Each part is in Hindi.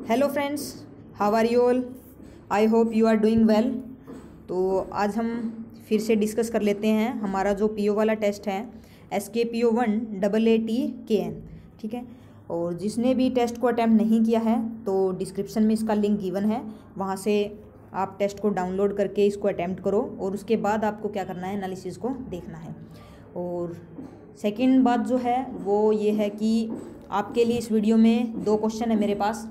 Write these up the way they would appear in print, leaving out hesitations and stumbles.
Hello friends, how are you all? I hope you are doing well. तो आज हम फिर से डिस्कस कर लेते हैं हमारा जो पीओ वाला टेस्ट है, SKPO1 AATKN। ठीक है, और जिसने भी टेस्ट को अटैम्प्ट नहीं किया है तो डिस्क्रिप्शन में इसका लिंक गिवन है, वहाँ से आप टेस्ट को डाउनलोड करके इसको अटैम्प्ट करो और उसके बाद आपको क्या करना है, एनालिसिस को देखना है। और सेकंड बात जो है वो ये है कि आपके लिए इस वीडियो में 2 क्वेश्चन है मेरे पास।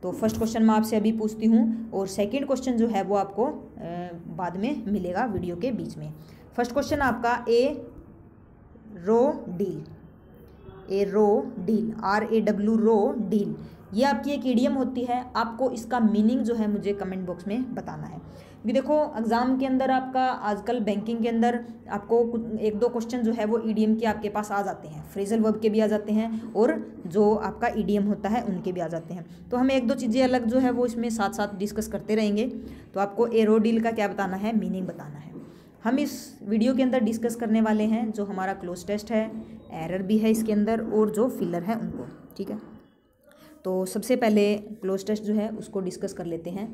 तो फर्स्ट क्वेश्चन मैं आपसे अभी पूछती हूँ और सेकंड क्वेश्चन जो है वो आपको बाद में मिलेगा वीडियो के बीच में। फर्स्ट क्वेश्चन आपका ए रो डील, RAW रो डील, ये आपकी एक ईडियम होती है। आपको इसका मीनिंग जो है मुझे कमेंट बॉक्स में बताना है, क्योंकि देखो एग्जाम के अंदर आपका आजकल बैंकिंग के अंदर आपको 1-2 क्वेश्चन जो है वो ईडीएम के आपके पास आ जाते हैं, फ्रेजल वर्ब के भी आ जाते हैं और जो आपका ईडीएम होता है उनके भी आ जाते हैं। तो हमें 1-2 चीज़ें अलग जो है वो इसमें साथ साथ डिस्कस करते रहेंगे। तो आपको एरो डील का क्या बताना है, मीनिंग बताना है। हम इस वीडियो के अंदर डिस्कस करने वाले हैं जो हमारा क्लोज टेस्ट है, एरर भी है इसके अंदर और जो फिलर है उनको। ठीक है, तो सबसे पहले क्लोज टेस्ट जो है उसको डिस्कस कर लेते हैं।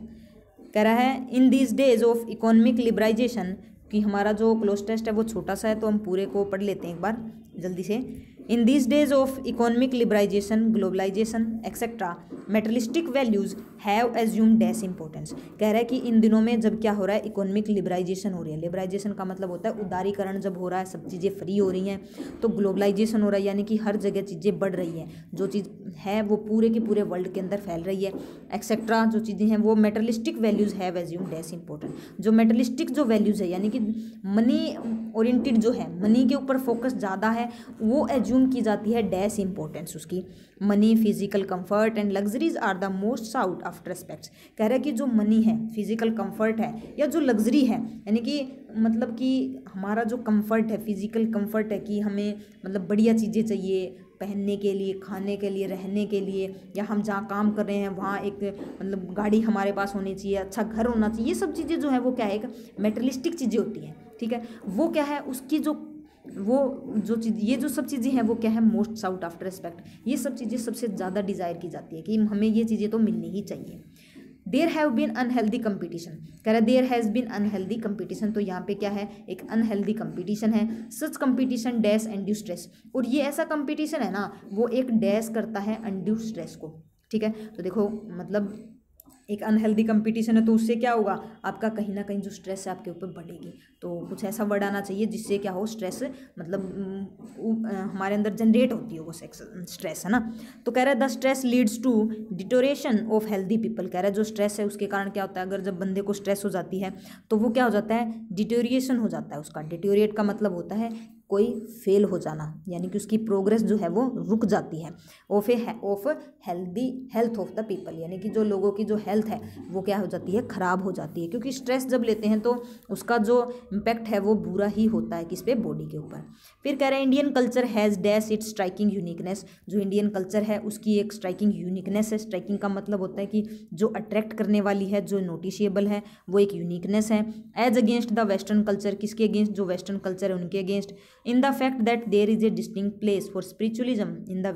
कह रहा है इन these days of economic liberalisation, कि हमारा जो क्लोज टेस्ट है वो छोटा सा है तो हम पूरे को पढ़ लेते हैं एक बार जल्दी से। In these days of economic liberalisation, globalisation etcetera, materialistic values have assume dash importance. कह रहा है कि इन दिनों में जब क्या हो रहा है, इकोनॉमिक लिबराइजेशन हो रही है। लिबराइजेशन का मतलब होता है उदारीकरण जब हो रहा है, सब चीज़ें फ्री हो रही हैं। तो ग्लोबलाइजेशन हो रहा है यानी कि हर जगह चीज़ें बढ़ रही हैं, जो चीज़ है वो पूरे के पूरे वर्ल्ड के अंदर फैल रही है। एक्सेट्रा जो चीज़ें हैं वो materialistic values have assume dash important. जो मेटलिस्टिक जो वैल्यूज है यानी कि मनी ओरिएंटेड जो है, मनी के ऊपर फोकस ज़्यादा है, वो एज्यूम की जाती है डैश इंपॉर्टेंस उसकी। Money, physical comfort and luxuries are the most sought after aspects. कह रहा है कि जो मनी है, फिजिकल कंफर्ट है या जो लग्जरी है, यानी कि मतलब कि हमारा जो कंफर्ट है, फिजिकल कंफर्ट है कि हमें मतलब बढ़िया चीज़ें चाहिए पहनने के लिए, खाने के लिए, रहने के लिए, या हम जहाँ काम कर रहे हैं वहाँ एक मतलब गाड़ी हमारे पास होनी चाहिए, अच्छा घर होना चाहिए। ये सब चीज़ें जो है वो क्या है, एक मेटलिस्टिक चीज़ें होती हैं। ठीक है, वो क्या है उसकी जो चीज़, ये जो सब चीज़ें हैं वो क्या है, मोस्ट साउट आफ्टर रिस्पेक्ट। ये सब चीज़ें सबसे ज़्यादा डिज़ायर की जाती है कि हमें ये चीज़ें तो मिलनी ही चाहिए। There have been unhealthy competition, कह रहा है there has been unhealthy competition. तो यहाँ पे क्या है, एक अनहेल्दी कंपटीशन है। Such competition dash induce stress, और ये ऐसा कंपटीशन है ना वो एक डैश करता है इंड्यूस स्ट्रेस को। ठीक है, तो देखो मतलब एक अनहेल्दी कंपटीशन है तो उससे क्या होगा, आपका कहीं ना कहीं जो स्ट्रेस है आपके ऊपर बढ़ेगी। तो कुछ ऐसा वर्ड आना चाहिए जिससे क्या हो, स्ट्रेस मतलब हमारे अंदर जनरेट होती हो वो स्ट्रेस, है ना। तो कह रहा है the stress leads to deterioration of healthy people. कह रहा है जो स्ट्रेस है उसके कारण क्या होता है, अगर जब बंदे को स्ट्रेस हो जाती है तो वो क्या हो जाता है, डिटोरिएशन हो जाता है उसका। डिटोरिएट का मतलब होता है कोई फेल हो जाना, यानी कि उसकी प्रोग्रेस जो है वो रुक जाती है। Of healthy health of the people, यानी कि जो लोगों की जो हेल्थ है वो क्या हो जाती है, ख़राब हो जाती है, क्योंकि स्ट्रेस जब लेते हैं तो उसका जो इम्पैक्ट है वो बुरा ही होता है किस पे, बॉडी के ऊपर। फिर कह रहे हैं Indian culture has dash its striking uniqueness. जो इंडियन कल्चर है उसकी एक स्ट्राइकिंग यूनिकनेस है। स्ट्राइकिंग का मतलब होता है कि जो अट्रैक्ट करने वाली है, जो नोटिशिएबल है, वो एक यूनिकनेस है। As against the western culture, किसके अगेंस्ट, जो वेस्टर्न कल्चर है उनके against. in the fact that there is a distinct place for spiritualism in the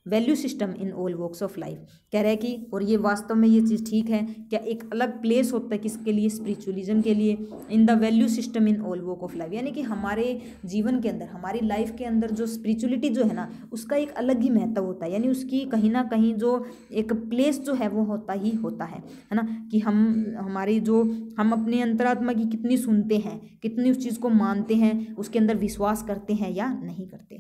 value system in all walks of life. कह रहा है कि और ये वास्तव में ये चीज़ ठीक है, क्या एक अलग प्लेस होता है किसके लिए, स्पिरिचुअलिज्म के लिए। In the value system in all walk of life, यानी कि हमारे जीवन के अंदर, हमारी लाइफ के अंदर जो स्पिरिचुअलिटी जो है ना उसका एक अलग ही महत्व होता है, यानी उसकी कहीं ना कहीं जो एक प्लेस जो है वो होता ही होता है ना। कि हमारी जो हम अपने अंतरात्मा की कितनी सुनते हैं, कितनी उस चीज़ को मानते हैं, उसके अंदर विश्वास करते हैं या नहीं करते।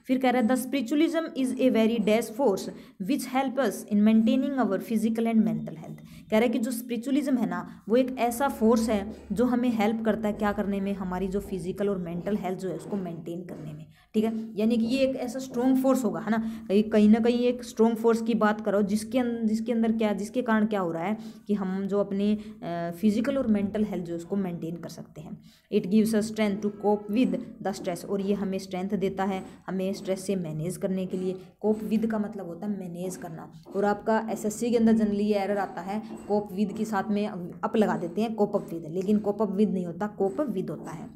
फिर कह रहा है the spiritualism is a very dash force which help us in maintaining our physical and mental health. कह रहा है कि जो स्पिरिचुअलिज्म है ना वो एक ऐसा फोर्स है जो हमें हेल्प करता है क्या करने में, हमारी जो फिजिकल और मेंटल हेल्थ जो है उसको मेंटेन करने में। ठीक है, यानी कि ये एक ऐसा स्ट्रॉन्ग फोर्स होगा, है ना, कहीं ना कहीं एक स्ट्रॉन्ग फोर्स की बात करो जिसके अंदर क्या, जिसके कारण क्या हो रहा है कि हम जो अपनी फिजिकल और मेंटल हेल्थ जो है उसको मेंटेन कर सकते हैं। It gives us strength to cope with the stress, और ये हमें स्ट्रेंथ देता है हमें स्ट्रेस से मैनेज करने के लिए। कोप विद का मतलब होता है मैनेज करना, और आपका एसएससी के अंदर जनरली ये एरर आता है, कोप विद के साथ में अप लगा देते हैं कोप अप विद, लेकिन कोप अप विद नहीं होता, कोप विद होता है।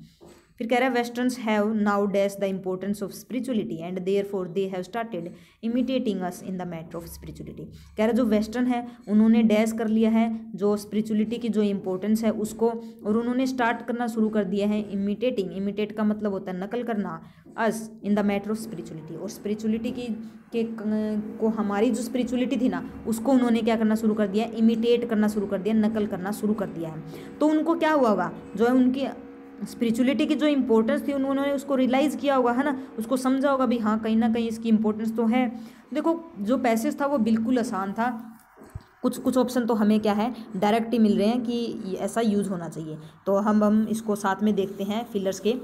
फिर कह रहा है westerns have now dash the importance of spirituality and therefore they have started imitating us in the matter of spirituality. कह रहा है जो वेस्टर्न है उन्होंने डैश कर लिया है जो स्पिरिचुअलिटी की जो इंपॉर्टेंस है उसको, और उन्होंने स्टार्ट करना शुरू कर दिया है इमिटेटिंग। इमिटेट का मतलब होता है नकल करना, as in the matter of spirituality, और स्पिरिचुअलिटी को हमारी जो स्पिरिचुअलिटी थी ना उसको उन्होंने क्या करना शुरू कर दिया, इमिटेट करना शुरू कर दिया, नकल करना शुरू कर दिया है। तो उनको क्या हुआ होगा, जो है उनकी स्पिरिचुअलिटी की जो इंपॉर्टेंस थी उन्होंने उसको रियलाइज़ किया होगा, है ना, उसको समझा होगा भी हाँ कहीं ना कहीं इसकी इंपॉर्टेंस तो है। देखो जो पैसेज था वो बिल्कुल आसान था, कुछ ऑप्शन तो हमें क्या है डायरेक्ट ही मिल रहे हैं कि ऐसा यूज़ होना चाहिए। तो हम इसको साथ में देखते हैं फिलर्स के।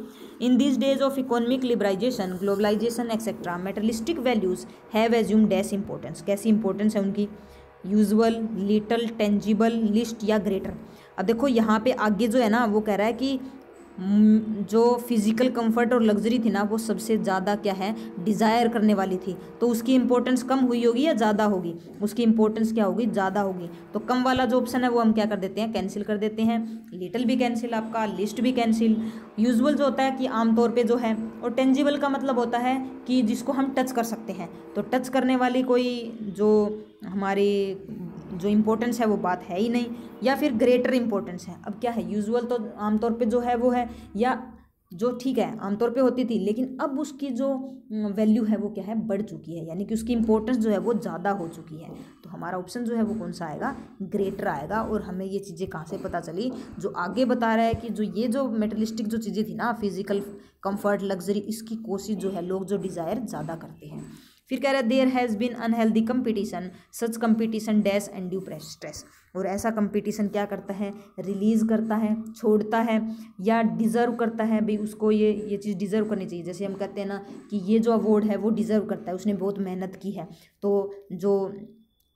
In this days of economic liberalisation, globalisation etcetera, materialistic values have assume dash importance. कैसी इंपॉर्टेंस है उनकी, यूजुअल, लिटल, टेंजिबल, लिस्ट या ग्रेटर। अब देखो यहाँ पे आगे जो है ना वो कह रहा है कि जो फिज़िकल कंफर्ट और लग्जरी थी ना वो सबसे ज़्यादा क्या है डिज़ायर करने वाली थी, तो उसकी इंपॉर्टेंस कम हुई होगी या ज़्यादा होगी, उसकी इंपॉर्टेंस क्या होगी, ज़्यादा होगी। तो कम वाला जो ऑप्शन है वो हम क्या कर देते हैं, कैंसिल कर देते हैं। लिटिल भी कैंसिल आपका, लिस्ट भी कैंसिल। यूजुअल जो होता है कि आमतौर पे जो है, और टेंजिबल का मतलब होता है कि जिसको हम टच कर सकते हैं, तो टच करने वाली कोई जो हमारी जो इम्पोर्टेंस है वो बात है ही नहीं, या फिर ग्रेटर इंपॉर्टेंस है। अब क्या है, यूजुअल तो आमतौर पे जो है वो है, या जो ठीक है आमतौर पे होती थी लेकिन अब उसकी जो वैल्यू है वो क्या है बढ़ चुकी है, यानी कि उसकी इंपॉर्टेंस जो है वो ज़्यादा हो चुकी है। तो हमारा ऑप्शन जो है वो कौन सा आएगा, ग्रेटर आएगा। और हमें ये चीज़ें कहाँ से पता चली, जो आगे बता रहा है कि जो ये जो मेटलिस्टिक जो चीज़ें थी ना, फिजिकल कंफर्ट, लग्जरी, इसकी कोशिश जो है लोग जो डिज़ायर ज़्यादा करते हैं। फिर कह रहा है there has been unhealthy competition, such competition dash and due stress. और ऐसा कंपटीशन क्या करता है, रिलीज़ करता है, छोड़ता है, या डिज़र्व करता है भाई उसको ये चीज़ डिज़र्व करनी चाहिए। जैसे हम कहते हैं ना कि ये जो अवार्ड है वो डिज़र्व करता है, उसने बहुत मेहनत की है, तो जो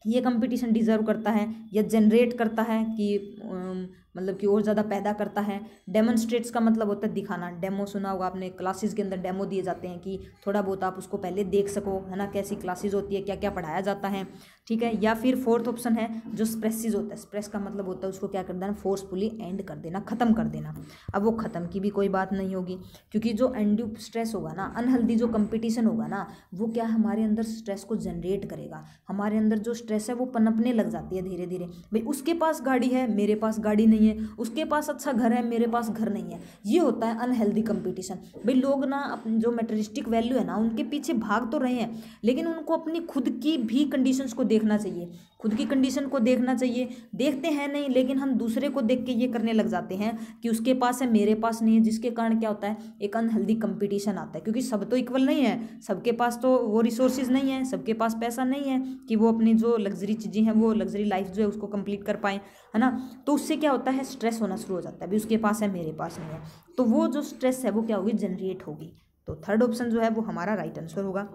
ये कंपटीशन डिज़र्व करता है, या जनरेट करता है कि मतलब कि और ज़्यादा पैदा करता है। डेमोन्स्ट्रेट्स का मतलब होता है दिखाना, डेमो सुना होगा आपने, क्लासेस के अंदर डेमो दिए जाते हैं कि थोड़ा बहुत आप उसको पहले देख सको, है ना, कैसी क्लासेस होती है, क्या क्या पढ़ाया जाता है, ठीक है। या फिर फोर्थ ऑप्शन है जो स्प्रेसिस होता है, स्प्रेस का मतलब होता है उसको क्या कर देना, फोर्सफुली एंड कर देना, ख़त्म कर देना। अब वो ख़त्म की भी कोई बात नहीं होगी, क्योंकि जो अनड्यू स्ट्रेस होगा ना, अनहेल्दी जो कंपटीशन होगा ना, वो क्या हमारे अंदर स्ट्रेस को जनरेट करेगा। हमारे अंदर जो स्ट्रेस है वो पनपने लग जाती है धीरे धीरे, भाई उसके पास गाड़ी है मेरे पास गाड़ी नहीं है, उसके पास अच्छा घर है मेरे पास घर नहीं है। ये होता है अनहेल्दी कंपटीशन। भाई लोग ना अपनी जो मेटेरियलिस्टिक वैल्यू है ना उनके पीछे भाग तो रहे हैं, लेकिन उनको अपनी खुद की भी कंडीशंस को देखना चाहिए, खुद की कंडीशन को देखना चाहिए। देखते हैं नहीं, लेकिन हम दूसरे को देख के ये करने लग जाते हैं कि उसके पास है मेरे पास नहीं है, जिसके कारण क्या होता है, एक अनहेल्दी कंपटीशन आता है। क्योंकि सब तो इक्वल नहीं है, सबके पास तो वो रिसोर्सेज नहीं है, सबके पास पैसा नहीं है कि वो अपनी जो लग्जरी चीज़ें हैं, वो लग्जरी लाइफ जो है उसको कंप्लीट कर पाएँ, है ना। तो उससे क्या होता है, स्ट्रेस होना शुरू हो जाता है, अभी उसके पास है मेरे पास नहीं है, तो वो जो स्ट्रेस है वो क्या होगी, जनरेट होगी। तो थर्ड ऑप्शन जो है वो हमारा राइट आंसर होगा।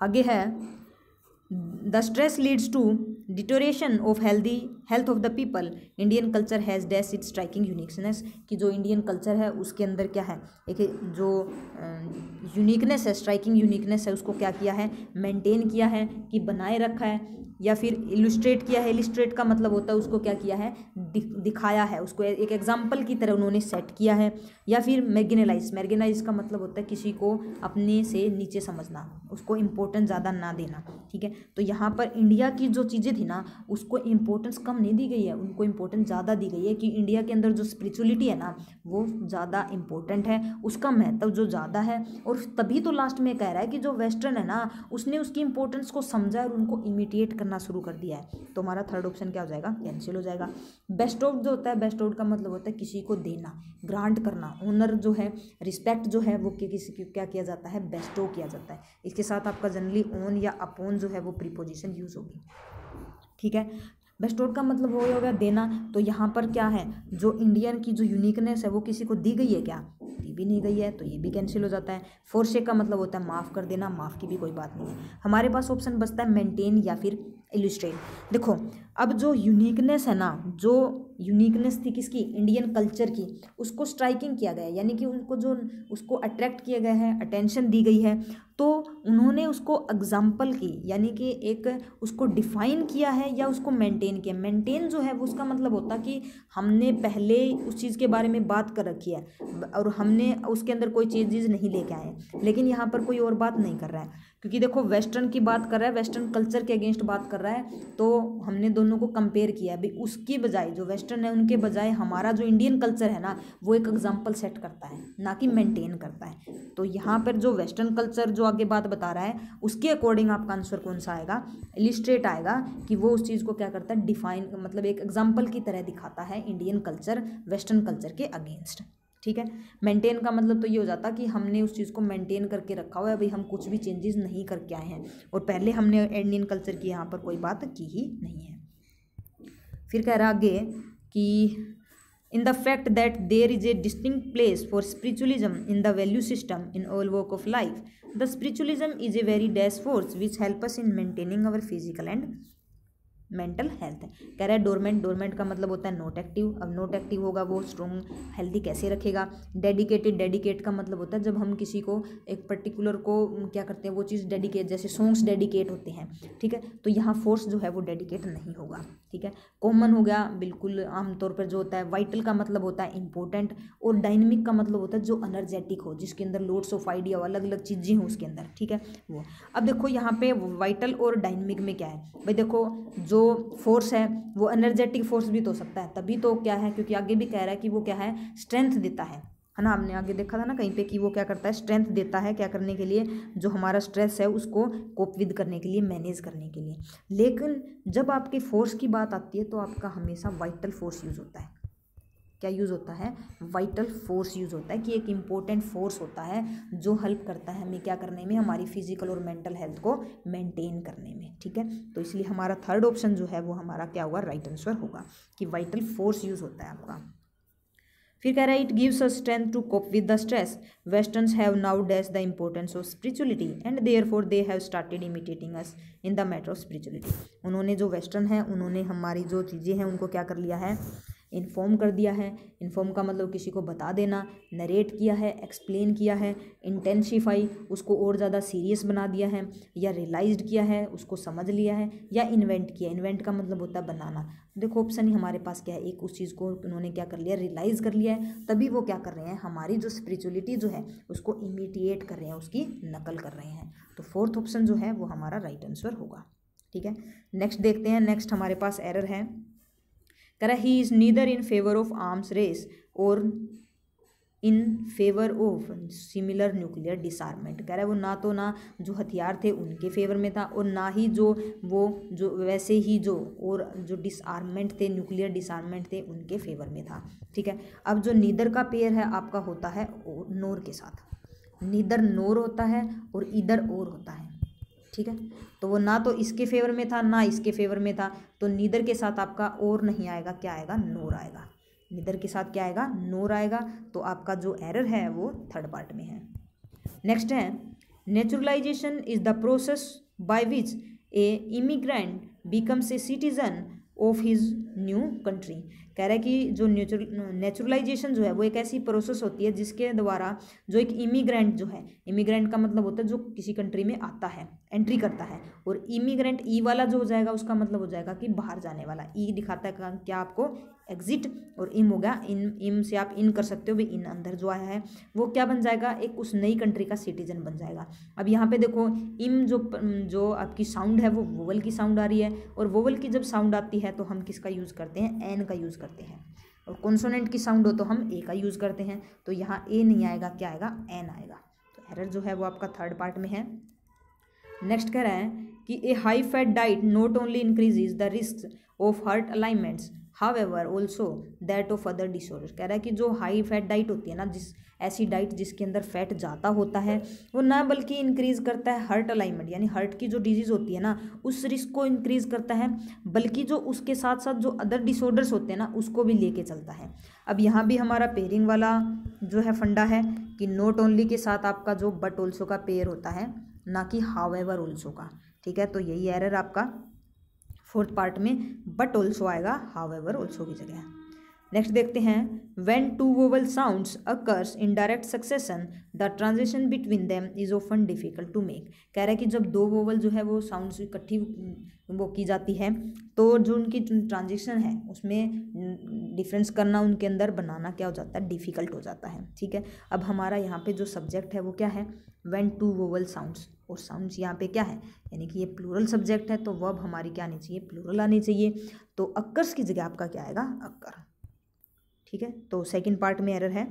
आगे है the stress leads to deterioration of health of the people, Indian culture has dash its striking uniqueness. कि जो इंडियन कल्चर है उसके अंदर क्या है, एक जो यूनिकनेस है, स्ट्राइकिंग यूनिकनेस है, उसको क्या किया है, मेंटेन किया है, कि बनाए रखा है, या फिर इलुस्ट्रेट किया है। इलुस्ट्रेट का मतलब होता है उसको क्या किया है, दिखाया है, उसको एक एग्जाम्पल की तरह उन्होंने सेट किया है। या फिर मैर्गेनाइज का मतलब होता है किसी को अपने से नीचे समझना, उसको इम्पोर्टेंस ज़्यादा ना देना, ठीक है। तो यहाँ पर इंडिया की जो चीज़ें थी ना उसको इम्पोर्टेंस कम नहीं दी गई है, उनको इम्पोर्टेंस ज़्यादा दी गई है, कि इंडिया के अंदर जो स्पिरिचुअलिटी है ना वो ज़्यादा इम्पोर्टेंट है, उसका महत्व जो ज़्यादा है। और तभी तो लास्ट में कह रहा है कि जो वेस्टर्न है ना उसने उसकी इंपॉर्टेंस को समझा और उनको इमिटेट करना शुरू कर दिया है। तो हमारा थर्ड ऑप्शन क्या हो जाएगा, कैंसिल हो जाएगा। बेस्टोड जो होता है, बेस्टोड का मतलब होता है किसी को देना, ग्रांट करना, ऑनर जो है, रिस्पेक्ट जो है वो किसी की क्या किया जाता है, बेस्टो किया जाता है। इसके साथ आपका जनरली ओन या अपॉन जो है वो प्रीपोजिशन यूज होगी, ठीक है। बेस्टोड का मतलब हो गया देना। तो यहाँ पर क्या है, जो इंडियन की जो यूनिकनेस है वो किसी को दी गई है क्या, दी भी नहीं गई है, तो ये भी कैंसिल हो जाता है। फोर्शे का मतलब होता है माफ़ कर देना, माफ़ की भी कोई बात नहीं है। हमारे पास ऑप्शन बचता है मेंटेन या फिर इलुस्ट्रेट। देखो अब जो यूनिकनेस है ना, जो यूनिकनेस थी किसकी, इंडियन कल्चर की, उसको स्ट्राइकिंग किया गया, यानी कि उनको जो उसको अट्रैक्ट किया गया है, अटेंशन दी गई है, तो उन्होंने उसको एग्जाम्पल की, यानी कि एक उसको डिफाइन किया है या उसको मेंटेन किया। मेंटेन जो है वो उसका मतलब होता कि हमने पहले उस चीज़ के बारे में बात कर रखी है और हमने उसके अंदर कोई चेंजेस नहीं लेके आए, लेकिन यहाँ पर कोई और बात नहीं कर रहा है, क्योंकि देखो वेस्टर्न की बात कर रहा है, वेस्टर्न कल्चर के अगेंस्ट बात कर रहा है, तो हमने दोनों को कंपेयर किया है। भाई उसकी बजाय जो वेस्टर्न है उनके बजाय हमारा जो इंडियन कल्चर है ना, वो एक एग्जाम्पल सेट करता है, ना कि मेंटेन करता है। तो यहाँ पर जो वेस्टर्न कल्चर जो आगे बात बता रहा है उसके अकॉर्डिंग आपका आंसर कौन सा आएगा, इलिस्ट्रेट आएगा, कि वो उस चीज़ को क्या करता है, डिफाइन, मतलब एक एग्जाम्पल की तरह दिखाता है इंडियन कल्चर वेस्टर्न कल्चर के अगेंस्ट। ठीक है, मेंटेन का मतलब तो ये हो जाता कि हमने उस चीज़ को मेंटेन करके रखा हुआ है, भाई हम कुछ भी चेंजेस नहीं करके आए हैं, और पहले हमने इंडियन कल्चर की यहाँ पर कोई बात की ही नहीं है। फिर कह रहा आगे कि in the fact that there is a distinct place for spiritualism in the value system in all walk of life, the spiritualism is a very dash force which help us in maintaining our physical and mental health. कह रहा है डोरमेंट, डोरमेंट का मतलब होता है नॉट एक्टिव। अब नॉट एक्टिव होगा वो स्ट्रॉन्ग हेल्दी कैसे रखेगा। डेडिकेटेड, डेडिकेट का मतलब होता है जब हम किसी को एक पर्टिकुलर को क्या करते हैं, वो चीज़ डेडिकेट, जैसे सॉन्ग्स डेडिकेट होते हैं, ठीक है, तो यहाँ फोर्स जो है वो डेडिकेट नहीं होगा। ठीक है, कॉमन हो गया बिल्कुल आमतौर पर जो होता है। वाइटल का मतलब होता है इंपॉर्टेंट, और डायनेमिक का मतलब होता है जो एनर्जेटिक हो, जिसके अंदर लोड्स ऑफ आइडिया, अलग अलग चीज़ें हों उसके अंदर। ठीक है, वो अब देखो यहाँ पे वाइटल और डायनेमिक में क्या है भाई, देखो जो फोर्स है वो एनर्जेटिक फोर्स भी तो हो सकता है, तभी तो क्या है, क्योंकि आगे भी कह रहा है कि वो क्या है, स्ट्रेंथ देता है ना। हमने आगे देखा था ना कहीं पे कि वो क्या करता है, स्ट्रेंथ देता है, क्या करने के लिए, जो हमारा स्ट्रेस है उसको कोप विद करने के लिए, मैनेज करने के लिए। लेकिन जब आपकी फोर्स की बात आती है तो आपका हमेशा वाइटल फोर्स यूज़ होता है। क्या यूज़ होता है, वाइटल फोर्स यूज़ होता है, कि एक इम्पोर्टेंट फोर्स होता है जो हेल्प करता है हमें क्या करने में, हमारी फिजिकल और मेंटल हेल्थ को मेंटेन करने में। ठीक है, तो इसलिए हमारा थर्ड ऑप्शन जो है वो हमारा क्या होगा, राइट आंसर होगा, कि वाइटल फोर्स यूज़ होता है आपका। फिर कह रहा है it gives us strength to cope with the stress. Westerns have now dash the importance of spirituality and therefore they have started imitating us in the matter of spirituality. उन्होंने जो वेस्टर्न है उन्होंने हमारी जो चीज़ें हैं उनको क्या कर लिया है, इन्फॉर्म कर दिया है। इन्फॉर्म का मतलब किसी को बता देना, नरेट किया है, एक्सप्लेन किया है, इंटेंसिफाई उसको और ज़्यादा सीरियस बना दिया है, या रियलाइज्ड किया है, उसको समझ लिया है, या इन्वेंट किया। इन्वेंट का मतलब होता है बनाना। देखो ऑप्शन ही हमारे पास क्या है, एक उस चीज़ को उन्होंने क्या कर लिया, रियलाइज़ कर लिया है, तभी वो क्या कर रहे हैं, हमारी जो स्पिरिचुअलिटी जो है उसको इमिटिएट कर रहे हैं, उसकी नकल कर रहे हैं। तो फोर्थ ऑप्शन जो है वो हमारा राइट आंसर होगा। ठीक है, नेक्स्ट देखते हैं। नेक्स्ट हमारे पास एरर है, कह रहा he is neither in favour of arms race और in favour of similar nuclear disarmament. कह रहा है वो ना तो ना जो हथियार थे उनके फेवर में था, और ना ही जो वैसे ही जो और जो डिसआर्मेंट थे, न्यूक्लियर डिसआर्मेंट थे, उनके फेवर में था। ठीक है, अब जो नीदर का पेयर है आपका होता है नोर के साथ। नीदर नोर होता है और इधर और होता है। ठीक है, तो वो ना तो इसके फेवर में था ना इसके फेवर में था, तो नीदर के साथ आपका और नहीं आएगा, क्या आएगा, नोर आएगा। नीदर के साथ क्या आएगा, नोर आएगा। तो आपका जो एरर है वो थर्ड पार्ट में है। नेक्स्ट है naturalisation is the process by which A immigrant becomes a citizen of his new country. कह रहा है कि जो नेचुरलाइजेशन जो है वो एक ऐसी प्रोसेस होती है जिसके द्वारा जो एक इमिग्रेंट जो है, इमिग्रेंट का मतलब होता है जो किसी कंट्री में आता है, एंट्री करता है, और इमिग्रेंट ई वाला जो हो जाएगा उसका मतलब हो जाएगा कि बाहर जाने वाला। ई दिखाता है क्या आपको, एग्जिट, और इम हो गया, इम से आप इन कर सकते हो, भी इन अंदर जो आया है वो क्या बन जाएगा, एक उस नई कंट्री का सिटीजन बन जाएगा। अब यहाँ पे देखो इम जो आपकी साउंड है वो वोवल की साउंड आ रही है, और वोवल की जब साउंड आती है तो हम किसका यूज़ करते हैं, एन का यूज़ करते हैं, और कॉन्सोनेंट की साउंड हो तो हम ए का यूज़ करते हैं। तो यहाँ ए नहीं आएगा, क्या आएगा, एन आएगा। तो एरर जो है वो आपका थर्ड पार्ट में है। नेक्स्ट कह रहा है कि a high fat diet not only increases the risk of heart alignments however also that of other disorder. कह रहा है कि जो हाई फैट डाइट होती है ना, ऐसी डाइट जिसके अंदर फैट ज़्यादा होता है, वो ना बल्कि इंक्रीज़ करता है हार्ट अलाइनमेंट, यानी हार्ट की जो डिजीज़ होती है ना उस रिस्क को इंक्रीज़ करता है, बल्कि जो उसके साथ साथ जो अदर डिसऑर्डर्स होते हैं ना उसको भी लेके चलता है। अब यहाँ भी हमारा पेयरिंग वाला जो है फंडा है कि नॉट ओनली के साथ आपका जो बट ऑल्सो का पेयर होता है, ना कि हाउएवर ऑल्सो का। ठीक है, तो यही एरर आपका फोर्थ पार्ट में बट ऑल्सो आएगा, हाउएवर ऑल्सो की जगह। नेक्स्ट देखते हैं, when two vowel sounds occurs in direct succession the transition between them is often difficult to make. कह रहा है कि जब दो वोवल जो है वो साउंड्स इकट्ठी वो की जाती है तो जो उनकी ट्रांजिशन है उसमें डिफरेंस करना, उनके अंदर बनाना क्या हो जाता है, डिफिकल्ट हो जाता है। ठीक है, अब हमारा यहाँ पे जो सब्जेक्ट है वो क्या है, व्हेन टू वोवल साउंड्स, और साउंड्स यहाँ पे क्या है, यानी कि ये प्लूरल सब्जेक्ट है तो वर्ब हमारी क्या आनी चाहिए, प्लूरल आनी चाहिए। तो अक्कर्स की जगह आपका क्या आएगा, अक्कर। ठीक है, तो सेकंड पार्ट में एरर है।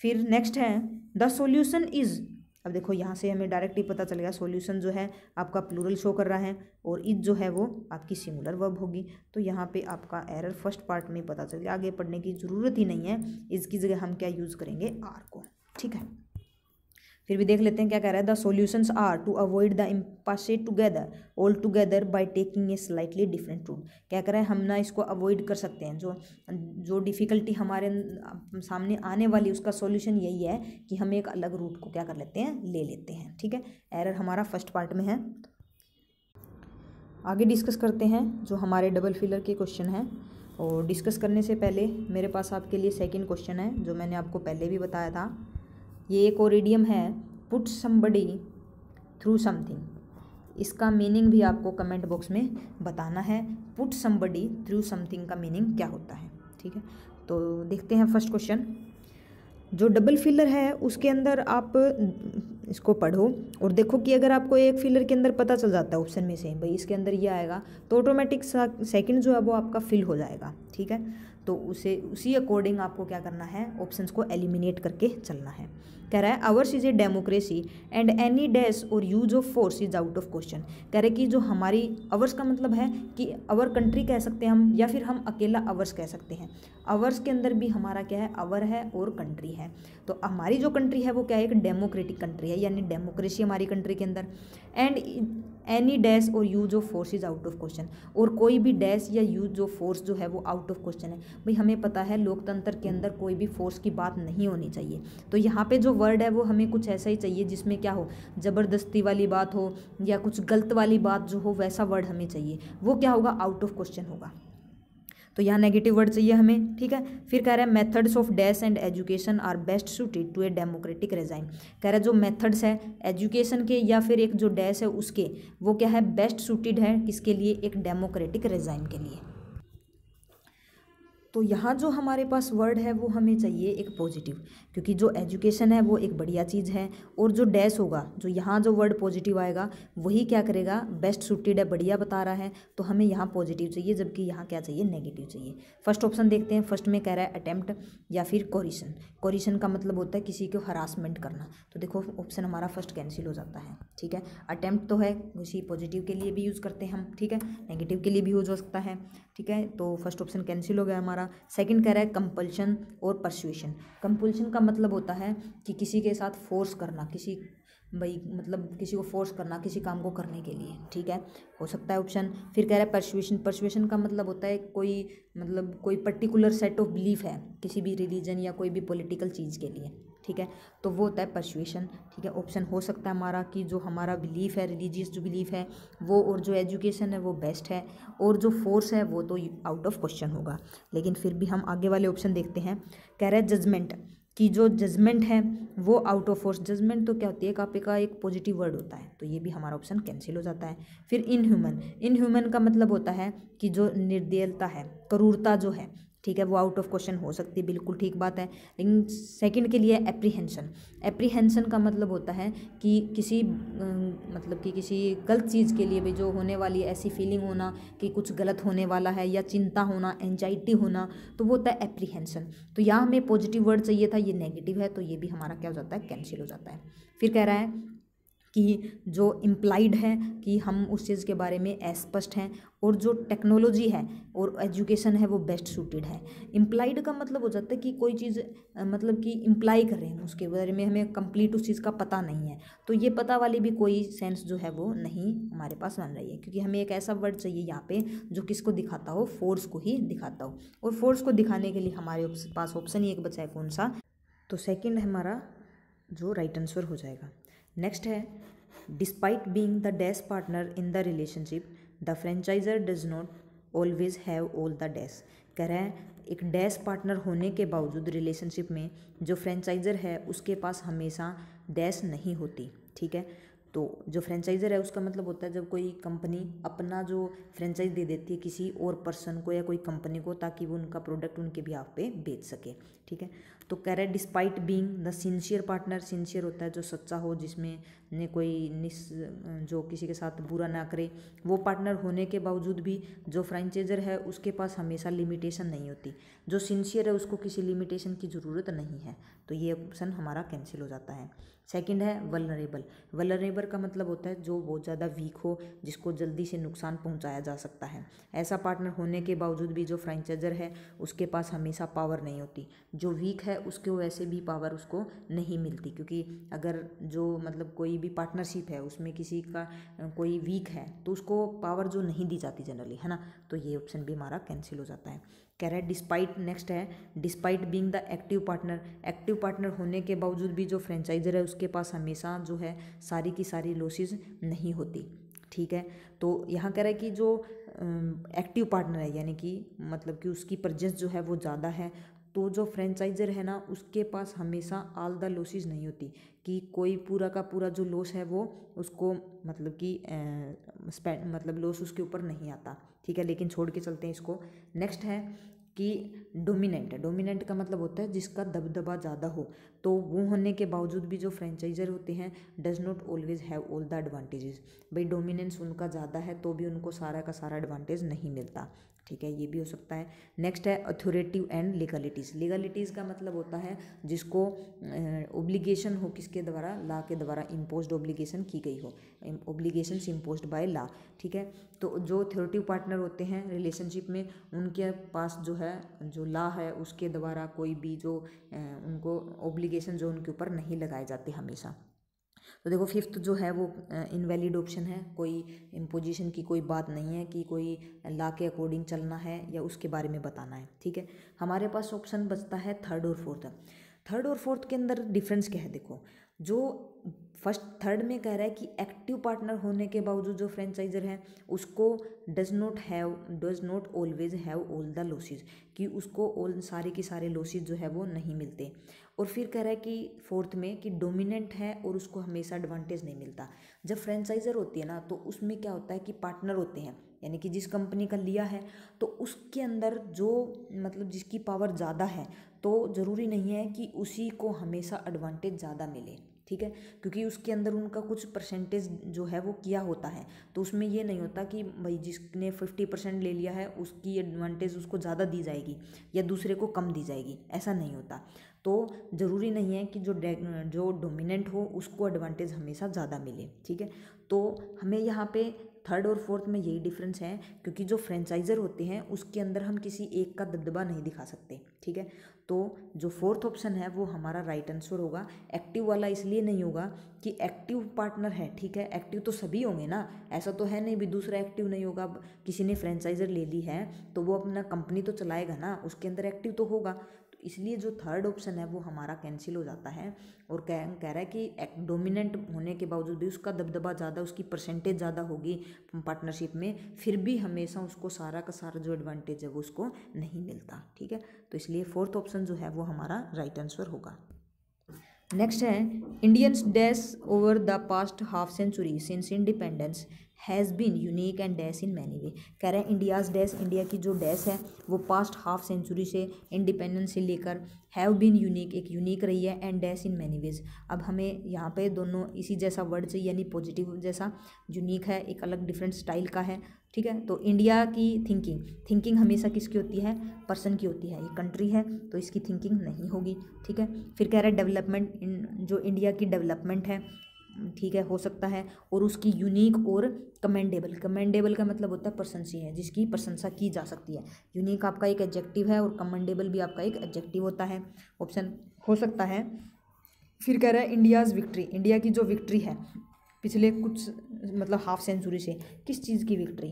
फिर नेक्स्ट है द सॉल्यूशन इज, अब देखो यहाँ से हमें डायरेक्टली पता चल गया सॉल्यूशन जो है आपका प्लूरल शो कर रहा है और इज जो है वो आपकी सिंगुलर वर्ब होगी। तो यहाँ पे आपका एरर फर्स्ट पार्ट में पता चल गया, आगे पढ़ने की ज़रूरत ही नहीं है, इसकी जगह हम क्या यूज़ करेंगे, आर को। ठीक है, फिर भी देख लेते हैं क्या कह रहा है, the solutions are to avoid the impasse together all together by taking a slightly different route. क्या कह रहा है, हम ना इसको अवॉइड कर सकते हैं, जो डिफ़िकल्टी हमारे सामने आने वाली उसका सॉल्यूशन यही है कि हम एक अलग रूट को क्या कर लेते हैं, ले लेते हैं। ठीक है, एरर हमारा फर्स्ट पार्ट में है। आगे डिस्कस करते हैं जो हमारे डबल फिलर के क्वेश्चन हैं, और डिस्कस करने से पहले मेरे पास आपके लिए सेकेंड क्वेश्चन है जो मैंने आपको पहले भी बताया था। ये एक और इडियम है, पुट समबडी थ्रू समथिंग। इसका मीनिंग भी आपको कमेंट बॉक्स में बताना है, पुट समबडी थ्रू समथिंग का मीनिंग क्या होता है। ठीक है, तो देखते हैं फर्स्ट क्वेश्चन। जो डबल फिलर है उसके अंदर आप इसको पढ़ो और देखो कि अगर आपको एक फिलर के अंदर पता चल जाता है ऑप्शन में से भाई इसके अंदर ये आएगा तो ऑटोमेटिक सेकंड जो है वो आपका फिल हो जाएगा। ठीक है, तो उसी अकॉर्डिंग आपको क्या करना है, ऑप्शंस को एलिमिनेट करके चलना है। कह रहा है ours is a democracy and any dash और use of force is out of question. कह रहे कि जो हमारी अवर्स का मतलब है कि अवर कंट्री कह सकते हैं हम, या फिर हम अकेला अवर्स कह सकते हैं। अवर्स के अंदर भी हमारा क्या है, अवर है और कंट्री है। तो हमारी जो कंट्री है वो क्या है, एक डेमोक्रेटिक कंट्री है, यानी डेमोक्रेसी हमारी कंट्री के अंदर। एंड एनी डैश और use of force is out of question, और कोई भी डैश या यूज ऑफ फोर्स जो है वो आउट ऑफ क्वेश्चन है। भाई हमें पता है लोकतंत्र के अंदर कोई भी फोर्स की बात नहीं होनी चाहिए, तो यहाँ पे जो वर्ड है वो हमें कुछ ऐसा ही चाहिए जिसमें क्या हो, ज़बरदस्ती वाली बात हो या कुछ गलत वाली बात जो हो, वैसा वर्ड हमें चाहिए। वो क्या होगा, आउट ऑफ क्वेश्चन होगा। तो यहाँ नेगेटिव वर्ड चाहिए हमें। ठीक है, फिर कह रहा है methods of dash and education are best suited to a democratic regime. कह रहा है जो मेथड्स है एजुकेशन के या फिर एक जो डैश है उसके, वो क्या है, बेस्ट सूटेड है किसके लिए, एक डेमोक्रेटिक रेजाइम के लिए। तो यहाँ जो हमारे पास वर्ड है वो हमें चाहिए एक पॉजिटिव, क्योंकि जो एजुकेशन है वो एक बढ़िया चीज़ है, और जो डैश होगा, जो यहाँ जो वर्ड पॉजिटिव आएगा वही क्या करेगा, बेस्ट सूटेड है, बढ़िया बता रहा है, तो हमें यहाँ पॉजिटिव चाहिए, जबकि यहाँ क्या चाहिए, नेगेटिव चाहिए। फर्स्ट ऑप्शन देखते हैं। फर्स्ट में कह रहा है अटेम्प्ट या फिर कोरिशन। कोरिशन का मतलब होता है किसी को हरासमेंट करना, तो देखो ऑप्शन हमारा फर्स्ट कैंसिल हो जाता है। ठीक है, अटेम्प्ट तो है उसी पॉजिटिव के लिए भी यूज़ करते हैं हम, ठीक है, नेगेटिव के लिए भी यूज हो सकता है। ठीक है, तो फर्स्ट ऑप्शन कैंसिल हो गया हमारा। सेकंड कह रहा है कंपल्शन और परसुएशन। कंपल्शन का मतलब होता है कि किसी के साथ फोर्स करना, मतलब किसी को फोर्स करना किसी काम को करने के लिए। ठीक है, हो सकता है ऑप्शन। फिर कह रहा है परसुएशन। परसुएशन का मतलब होता है कोई पर्टिकुलर सेट ऑफ बिलीफ है किसी भी रिलीजन या कोई भी पॉलिटिकल चीज़ के लिए। ठीक है, तो वो होता है परसुएशन। ठीक है, ऑप्शन हो सकता है हमारा कि जो हमारा बिलीफ है, रिलीजियस जो बिलीफ है वो, और जो एजुकेशन है वो बेस्ट है, और जो फोर्स है वो तो आउट ऑफ क्वेश्चन होगा। लेकिन फिर भी हम आगे वाले ऑप्शन देखते हैं। कह रहा है जजमेंट, कि जो जजमेंट है वो आउट ऑफ फोर्स। जजमेंट तो क्या होती है, कापी का एक पॉजिटिव वर्ड होता है, तो ये भी हमारा ऑप्शन कैंसिल हो जाता है। फिर इनह्यूमन। इनह्यूमन का मतलब होता है कि जो निर्दयता है, क्रूरता जो है, ठीक है, वो आउट ऑफ क्वेश्चन हो सकती है, बिल्कुल ठीक बात है। लेकिन सेकंड के लिए एप्रीहेंशन। एप्रीहेंशन का मतलब होता है कि किसी गलत चीज़ के लिए भी जो होने वाली ऐसी फीलिंग होना कि कुछ गलत होने वाला है, या चिंता होना, एंजाइटी होना, तो वो होता है एप्रीहेंशन। तो यहाँ हमें पॉजिटिव वर्ड चाहिए था, ये नेगेटिव है, तो ये भी हमारा क्या हो जाता है, कैंसिल हो जाता है। फिर कह रहा है कि जो इम्प्लाइड है कि हम उस चीज़ के बारे में अस्पष्ट हैं, और जो टेक्नोलॉजी है और एजुकेशन है वो बेस्ट सूटेड है। इम्प्लाइड का मतलब हो जाता है कि कोई चीज़ मतलब कि इम्प्लाई कर रहे हैं, उसके बारे में हमें कंप्लीट उस चीज़ का पता नहीं है, तो ये पता वाली भी कोई सेंस जो है वो नहीं हमारे पास बन रही है, क्योंकि हमें एक ऐसा वर्ड चाहिए यहाँ पे जो किसको दिखाता हो, फोर्स को ही दिखाता हो। और फोर्स को दिखाने के लिए हमारे पास ऑप्शन ही एक बचा है, कौन सा, तो सेकेंड हमारा जो राइट आंसर हो जाएगा। नेक्स्ट है despite being the dash partner in the relationship the franchisor does not always have all the dash. कह रहा है एक डैश पार्टनर होने के बावजूद रिलेशनशिप में जो फ्रेंचाइजर है उसके पास हमेशा डैश नहीं होती। ठीक है, तो जो फ्रेंचाइजर है उसका मतलब होता है जब कोई कंपनी अपना जो फ्रेंचाइज दे देती है किसी और पर्सन को या कोई कंपनी को, ताकि वो उनका प्रोडक्ट उनके बिहाफ पे बेच सके। ठीक है, तो कह रहा है despite being the sincere partner. Sincere होता है जो सच्चा हो, जिसमें ने कोई जो किसी के साथ बुरा ना करे, वो पार्टनर होने के बावजूद भी जो फ्रेंचाइजर है उसके पास हमेशा लिमिटेशन नहीं होती। जो सिंसियर है उसको किसी लिमिटेशन की ज़रूरत नहीं है, तो ये ऑप्शन हमारा कैंसिल हो जाता है। सेकंड है वल्नरेबल। वल्नरेबल का मतलब होता है जो बहुत ज़्यादा वीक हो, जिसको जल्दी से नुकसान पहुंचाया जा सकता है। ऐसा पार्टनर होने के बावजूद भी जो फ्रेंचाइजर है उसके पास हमेशा पावर नहीं होती। जो वीक है उसको वैसे भी पावर उसको नहीं मिलती, क्योंकि अगर जो मतलब कोई भी पार्टनरशिप है उसमें किसी का कोई वीक है तो उसको पावर जो नहीं दी जाती जनरली, है ना, तो ये ऑप्शन भी हमारा कैंसिल हो जाता है। कह रहा है डिस्पाइट, नेक्स्ट है despite being the active partner. Active partner होने के बावजूद भी जो फ्रेंचाइजर है उसके पास हमेशा जो है सारी की सारी लॉसेज नहीं होती। ठीक है, तो यहाँ कह रहा है कि जो एक्टिव पार्टनर है यानी कि मतलब कि उसकी प्रेजेंस जो है वो ज़्यादा है, तो जो फ्रेंचाइजर है ना उसके पास हमेशा ऑल द लॉसेज नहीं होती, कि कोई पूरा का पूरा जो लॉस है वो उसको मतलब कि मतलब लॉस उसके ऊपर नहीं आता। ठीक है, लेकिन छोड़ के चलते हैं इसको। नेक्स्ट है कि डोमिनेंट है। डोमिनेंट का मतलब होता है जिसका दबदबा ज़्यादा हो, तो वो होने के बावजूद भी जो फ्रेंचाइजर होते हैं does not always have all the advantages. भाई डोमिनेंस उनका ज़्यादा है तो भी उनको सारा का सारा एडवांटेज नहीं मिलता। ठीक है, ये भी हो सकता है। नेक्स्ट है अथॉरिटिव एंड लीगलिटीज़। लीगलिटीज़ का मतलब होता है जिसको ओब्लिगेशन हो किसके द्वारा, लॉ के द्वारा इम्पोज्ड ओब्लिगेशन की गई हो, ओब्लिगेशंस इम्पोज्ड बाय लॉ। ठीक है, तो जो अथॉरिटिव पार्टनर होते हैं रिलेशनशिप में उनके पास जो है जो लॉ है उसके द्वारा कोई भी जो उनको ओब्लिगेशन जो उनके ऊपर नहीं लगाए जाते हमेशा। तो देखो फिफ्थ जो है वो इनवैलिड ऑप्शन है, कोई इम्पोजिशन की कोई बात नहीं है कि कोई लॉ के अकॉर्डिंग चलना है या उसके बारे में बताना है। ठीक है, हमारे पास ऑप्शन बचता है थर्ड और फोर्थ। थर्ड और फोर्थ के अंदर डिफरेंस क्या है, देखो जो फर्स्ट थर्ड में कह रहा है कि एक्टिव पार्टनर होने के बावजूद जो फ्रेंचाइजर है उसको does not always have all the losses, कि उसको ऑल सारे के सारे लॉसेज जो है वो नहीं मिलते। और फिर कह रहा है कि फोर्थ में कि डोमिनेंट है और उसको हमेशा एडवांटेज नहीं मिलता। जब फ्रेंचाइजर होती है ना तो उसमें क्या होता है कि पार्टनर होते हैं, यानी कि जिस कंपनी का लिया है तो उसके अंदर जो मतलब जिसकी पावर ज़्यादा है तो ज़रूरी नहीं है कि उसी को हमेशा एडवांटेज ज़्यादा मिले। ठीक है, क्योंकि उसके अंदर उनका कुछ परसेंटेज जो है वो किया होता है, तो उसमें ये नहीं होता कि भाई जिसने 50% ले लिया है उसकी एडवांटेज उसको ज़्यादा दी जाएगी या दूसरे को कम दी जाएगी, ऐसा नहीं होता। तो ज़रूरी नहीं है कि जो डोमिनेंट हो उसको एडवांटेज हमेशा ज़्यादा मिले। ठीक है, तो हमें यहाँ पे थर्ड और फोर्थ में यही डिफरेंस है, क्योंकि जो फ्रेंचाइजर होते हैं उसके अंदर हम किसी एक का दबदबा नहीं दिखा सकते। ठीक है, तो जो फोर्थ ऑप्शन है वो हमारा राइट आंसर होगा। एक्टिव वाला इसलिए नहीं होगा कि एक्टिव पार्टनर है, ठीक है, एक्टिव तो सभी होंगे ना, ऐसा तो है नहीं भी दूसरा एक्टिव नहीं होगा। अब किसी ने फ्रेंचाइजर ले ली है तो वो अपना कंपनी तो चलाएगा ना, उसके अंदर एक्टिव तो होगा, तो इसलिए जो थर्ड ऑप्शन है वो हमारा कैंसिल हो जाता है। और कह रहा है कि डोमिनेंट होने के बावजूद भी उसका दबदबा ज़्यादा, उसकी परसेंटेज ज़्यादा होगी पार्टनरशिप में, फिर भी हमेशा उसको सारा का सारा जो एडवांटेज है वो उसको नहीं मिलता। ठीक है, तो इसलिए फोर्थ ऑप्शन जो है वो हमारा राइट आंसर होगा। नेक्स्ट है Indians dash over the past half century since independence has been unique and dash in many way. कह रहे हैं इंडियाज़ डैश, इंडिया की जो डैश है वो पास्ट हाफ सेंचुरी से इंडिपेंडेंस से लेकर हैव बीन यूनिक, एक यूनिक रही है, and dash in many ways. अब हमें यहाँ पे दोनों इसी जैसा वर्ड चाहिए, यानी पॉजिटिव जैसा, यूनिक है, एक अलग डिफरेंट स्टाइल का है। ठीक है, तो इंडिया की थिंकिंग हमेशा किसकी होती है, पर्सन की होती है, ये कंट्री है तो इसकी थिंकिंग नहीं होगी। ठीक है, फिर कह रहा है डेवलपमेंट, जो इंडिया की डेवलपमेंट है, ठीक है, हो सकता है, और उसकी यूनिक और कमेंडेबल का मतलब होता है प्रशंसीय है, जिसकी प्रशंसा की जा सकती है। यूनिक आपका एक एडजेक्टिव है और कमेंडेबल भी आपका एक एडजेक्टिव होता है, ऑप्शन हो सकता है। फिर कह रहा है इंडियाज़ विक्ट्री, इंडिया की जो विक्ट्री है पिछले कुछ मतलब हाफ सेंचुरी से, किस चीज़ की विक्ट्री,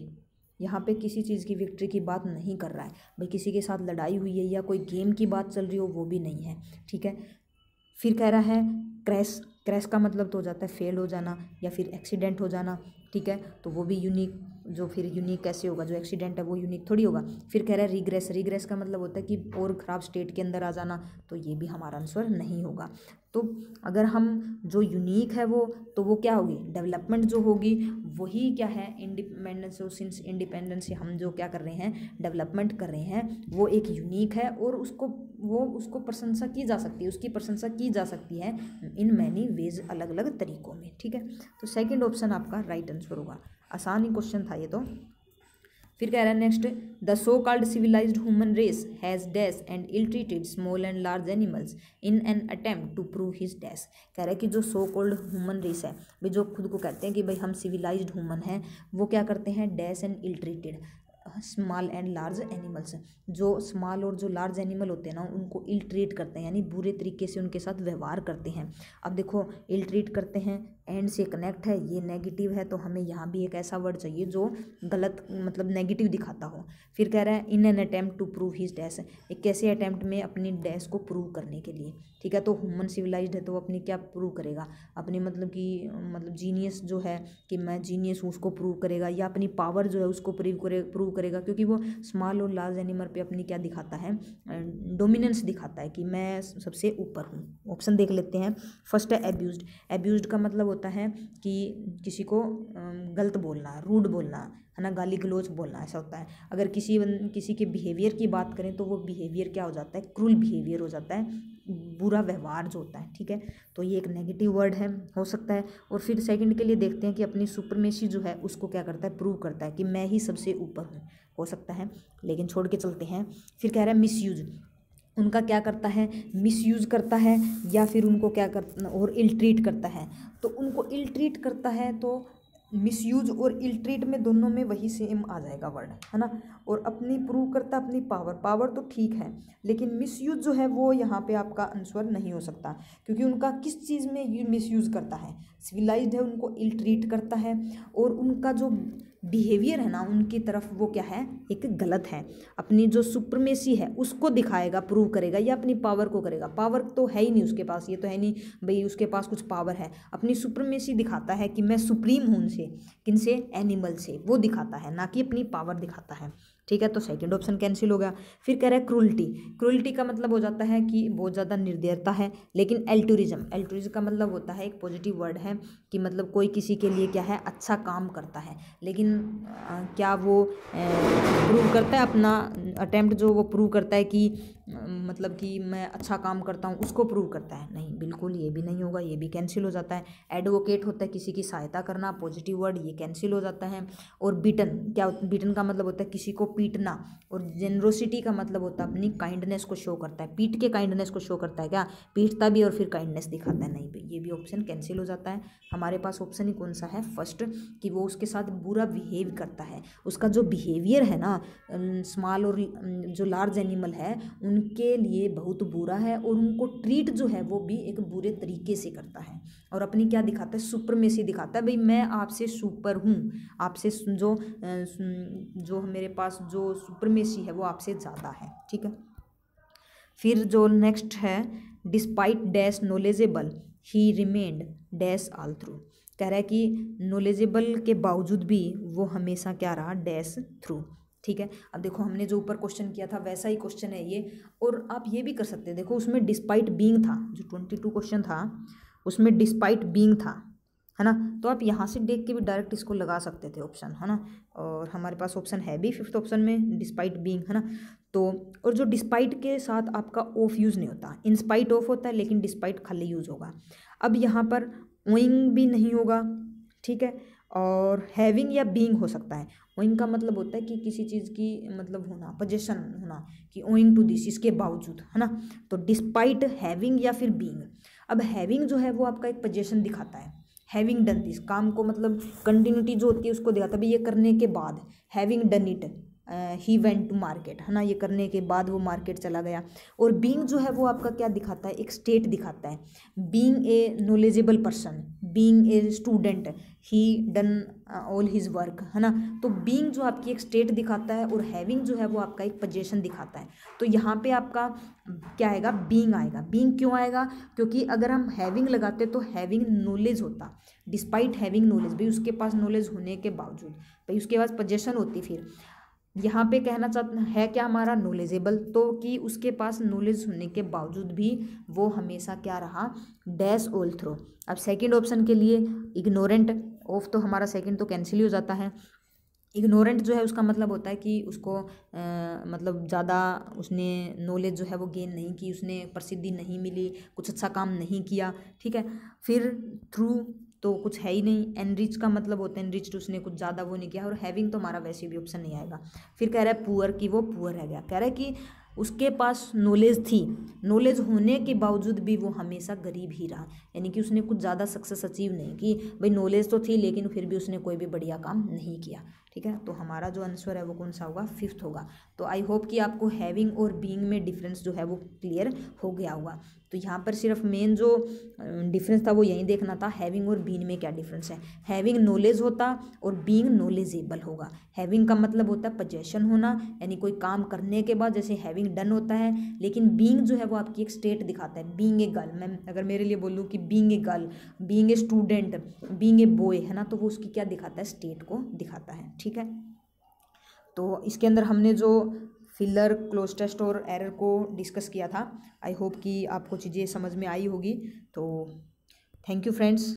यहाँ पे किसी चीज़ की विक्ट्री की बात नहीं कर रहा है भाई, किसी के साथ लड़ाई हुई है या कोई गेम की बात चल रही हो वो भी नहीं है। ठीक है, फिर कह रहा है क्रैश का मतलब तो हो जाता है फेल हो जाना या फिर एक्सीडेंट हो जाना, ठीक है, तो वो भी यूनिक, जो फिर यूनिक कैसे होगा, जो एक्सीडेंट है वो यूनिक थोड़ी होगा। फिर कह रहा है रिग्रेस, रिग्रेस का मतलब होता है कि और ख़राब स्टेट के अंदर आ जाना, तो ये भी हमारा आंसर नहीं होगा। तो अगर हम जो यूनिक है वो, तो वो क्या होगी, डेवलपमेंट जो होगी वही क्या है, इंडिपेंडेंस। सिंस इंडिपेंडेंस से हम जो क्या कर रहे हैं, डेवलपमेंट कर रहे हैं, वो एक यूनिक है और उसको प्रशंसा की जा सकती है, उसकी प्रशंसा की जा सकती है इन मैनी वेज, अलग अलग तरीकों में। ठीक है, तो सेकंड ऑप्शन आपका राइट आंसर होगा। आसान ही क्वेश्चन था ये तो। फिर कह रहा है next, the so called civilized human race has dash and ill treated small and large animals in an attempt to prove his dash. कह रहा है कि जो सो कॉल्ड ह्यूमन रेस है, भाई जो खुद को कहते हैं कि भाई हम सिविलाइज्ड ह्यूमन हैं, वो क्या करते हैं, dash and ill treated small and large animals. जो स्मॉल और जो लार्ज एनिमल होते हैं ना, उनको इल ट्रीट करते हैं, यानी बुरे तरीके से उनके साथ व्यवहार करते हैं। अब देखो, इल ट्रीट करते हैं, एंड से कनेक्ट है, ये नेगेटिव है, तो हमें यहाँ भी एक ऐसा वर्ड चाहिए जो गलत मतलब नेगेटिव दिखाता हो। फिर कह रहा है in an attempt to prove his dash, एक कैसे अटेम्प्ट में, अपनी डैश को प्रूव करने के लिए। ठीक है, तो ह्यूमन सिविलाइज्ड है तो अपनी क्या प्रूव करेगा, अपनी मतलब कि मतलब जीनियस जो है कि मैं जीनियस हूँ उसको प्रूव करेगा, या अपनी पावर जो है उसको प्रूव करेगा, क्योंकि वो स्मॉल और लार्ज एनिमल पे अपनी क्या दिखाता है, डोमिनेंस दिखाता है कि मैं सबसे ऊपर हूँ। ऑप्शन देख लेते हैं। फर्स्ट है एब्यूज्ड। एब्यूज्ड का मतलब होता है कि किसी को गलत बोलना, रूड बोलना, है ना, गाली गलौज बोलना, ऐसा होता है। अगर किसी के बिहेवियर की बात करें तो वो बिहेवियर क्या हो जाता है, क्रूल बिहेवियर हो जाता है, बुरा व्यवहार जो होता है। ठीक है, तो ये एक नेगेटिव वर्ड है, हो सकता है। और फिर सेकंड के लिए देखते हैं कि अपनी सुपरमेसी जो है उसको क्या करता है, प्रूव करता है कि मैं ही सबसे ऊपर हूँ, हो सकता है, लेकिन छोड़ के चलते हैं। फिर कह रहा है मिसयूज, उनका क्या करता है, मिसयूज़ करता है, या फिर उनको क्या करता और इल ट्रीट करता है। तो उनको इल ट्रीट करता है, तो मिसयूज और इल ट्रीट में दोनों में वही सेम आ जाएगा वर्ड, है ना। और अपनी प्रूव करता अपनी पावर, पावर तो ठीक है, लेकिन मिसयूज जो है वो यहाँ पे आपका आंसर नहीं हो सकता, क्योंकि उनका किस चीज़ में ये मिसयूज़ करता है, सिविलाइज्ड है उनको इल ट्रीट करता है, और उनका जो बिहेवियर है ना उनकी तरफ वो क्या है, एक गलत है। अपनी जो सुप्रीमेसी है उसको दिखाएगा, प्रूव करेगा, या अपनी पावर को करेगा। पावर तो है ही नहीं उसके पास, ये तो है नहीं भाई उसके पास कुछ पावर है। अपनी सुप्रीमेसी दिखाता है कि मैं सुप्रीम हूँ उनसे, किनसे, एनिमल से, वो दिखाता है, ना कि अपनी पावर दिखाता है। ठीक है, तो सेकंड ऑप्शन कैंसिल हो गया। फिर कह रहा है क्रूल्टी। क्रूल्टी का मतलब हो जाता है कि बहुत ज़्यादा निर्दयता है। लेकिन एल्टुरिज्म, एल्टुरिज्म का मतलब होता है, एक पॉजिटिव वर्ड है कि मतलब कोई किसी के लिए क्या है, अच्छा काम करता है। लेकिन क्या वो प्रूव करता है अपना अटेम्प्ट, जो वो प्रूव करता है कि मतलब कि मैं अच्छा काम करता हूँ, उसको प्रूव करता है, नहीं, बिल्कुल ये भी नहीं होगा, ये भी कैंसिल हो जाता है। एडवोकेट होता है किसी की सहायता करना, पॉजिटिव वर्ड, ये कैंसिल हो जाता है। और बीटन, क्या बीटन का मतलब होता है किसी को पीटना। और जेनरोसिटी का मतलब होता है अपनी काइंडनेस को शो करता है, पीट के काइंडनेस को शो करता है, क्या पीटता भी और फिर काइंडनेस दिखाता है, नहीं भाई ये भी ऑप्शन कैंसिल हो जाता है। हमारे पास ऑप्शन ही कौन सा है, फर्स्ट, कि वो उसके साथ बुरा बिहेव करता है। उसका जो बिहेवियर है ना स्मॉल और जो लार्ज एनिमल है उनके लिए बहुत बुरा है, और उनको ट्रीट जो है वो भी एक बुरे तरीके से करता है, और अपनी क्या दिखाता है, सुपरमेसी दिखाता है, भाई मैं आपसे सुपर हूँ, आपसे जो मेरे पास जो सुपरमेसी है वो आपसे ज़्यादा है। ठीक है, फिर जो नेक्स्ट है, डिस्पाइट डैश नॉलेजेबल ही रिमेंड डैश ऑल थ्रू। कह रहा है कि नॉलेजेबल के बावजूद भी वो हमेशा क्या रहा, डैश थ्रू। ठीक है, अब देखो हमने जो ऊपर क्वेश्चन किया था वैसा ही क्वेश्चन है ये, और आप ये भी कर सकते हैं। देखो उसमें डिस्पाइट बीइंग था, जो 22 क्वेश्चन था उसमें डिस्पाइट बीइंग था, है ना, तो आप यहाँ से देख के भी डायरेक्ट इसको लगा सकते थे ऑप्शन, है ना। और हमारे पास ऑप्शन है भी फिफ्थ ऑप्शन में डिस्पाइट बीइंग, है ना। तो और जो डिस्पाइट के साथ आपका ऑफ यूज़ नहीं होता, इंस्पाइट ऑफ होता है, लेकिन डिस्पाइट खाली यूज़ होगा। अब यहाँ पर ओइंग भी नहीं होगा, ठीक है, और हैविंग या बीइंग हो सकता है। ओइंग का मतलब होता है कि किसी चीज़ की मतलब होना, पोजेशन होना, कि ओइंग टू दिस, इसके बावजूद, है ना। तो डिस्पाइट, हैविंग या फिर बीइंग। अब हैविंग जो है वो आपका एक पोजेशन दिखाता है, हैविंग डन दिस, काम को मतलब कंटिन्यूटी जो होती है उसको दिखाता है, भाई ये करने के बाद, having done it, he went to market, है ना, ये करने के बाद वो मार्केट चला गया। और बीइंग जो है वो आपका क्या दिखाता है, एक स्टेट दिखाता है। Being a knowledgeable person, being a student, he done all his work, है ना। तो बीइंग जो आपकी एक स्टेट दिखाता है और हैविंग जो है वो आपका एक पोजीशन दिखाता है। तो यहाँ पे आपका क्या आएगा, बीइंग आएगा। बीइंग क्यों आएगा, क्योंकि अगर हम हैविंग लगाते तो हैविंग नॉलेज होता, डिस्पाइट हैविंग नॉलेज, भाई उसके पास नॉलेज होने के बावजूद, भाई उसके पास पोजीशन होती। फिर यहाँ पे कहना चाहता है क्या हमारा, नॉलेजेबल, तो कि उसके पास नॉलेज होने के बावजूद भी वो हमेशा क्या रहा, डैश ऑल थ्रो। अब सेकंड ऑप्शन के लिए इग्नोरेंट ऑफ, तो हमारा सेकंड तो कैंसिल ही हो जाता है। इग्नोरेंट जो है उसका मतलब होता है कि उसको मतलब ज़्यादा उसने नॉलेज जो है वो गेन नहीं की, उसने प्रसिद्धि नहीं मिली, कुछ अच्छा काम नहीं किया, ठीक है। फिर थ्रू तो कुछ है ही नहीं। एनरिच का मतलब होता है एनरिच, उसने कुछ ज़्यादा वो नहीं किया। और हैविंग तो हमारा वैसे भी ऑप्शन नहीं आएगा। फिर कह रहा है पुअर, कि वो पुअर रह गया। कह रहा है कि उसके पास नॉलेज थी, नॉलेज होने के बावजूद भी वो हमेशा गरीब ही रहा, यानी कि उसने कुछ ज़्यादा सक्सेस अचीव नहीं की। भाई नॉलेज तो थी लेकिन फिर भी उसने कोई भी बढ़िया काम नहीं किया, ठीक है। तो हमारा जो आंसर है वो कौन सा होगा, फिफ्थ होगा। तो आई होप कि आपको हैविंग और बीइंग में डिफरेंस जो है वो क्लियर हो गया होगा। तो यहाँ पर सिर्फ मेन जो डिफरेंस था वो यही देखना था, हैविंग और बीइंग में क्या डिफरेंस है। हैविंग नॉलेज होता और बीइंग नॉलेजेबल होगा। हैविंग का मतलब होता है पोजेशन होना, यानी कोई काम करने के बाद जैसे हैविंग डन होता है। लेकिन बीइंग जो है वो आपकी एक स्टेट दिखाता है। बीइंग ए गर्ल, मैं अगर मेरे लिए बोलूँ कि being a girl, being a student, being a boy, है ना, तो वो उसकी क्या दिखाता है, स्टेट को दिखाता है, ठीक है। तो इसके अंदर हमने जो फिलर, क्लोज टेस्ट और एरर को डिस्कस किया था। आई होप कि आपको चीज़ें समझ में आई होगी। तो थैंक यू फ्रेंड्स।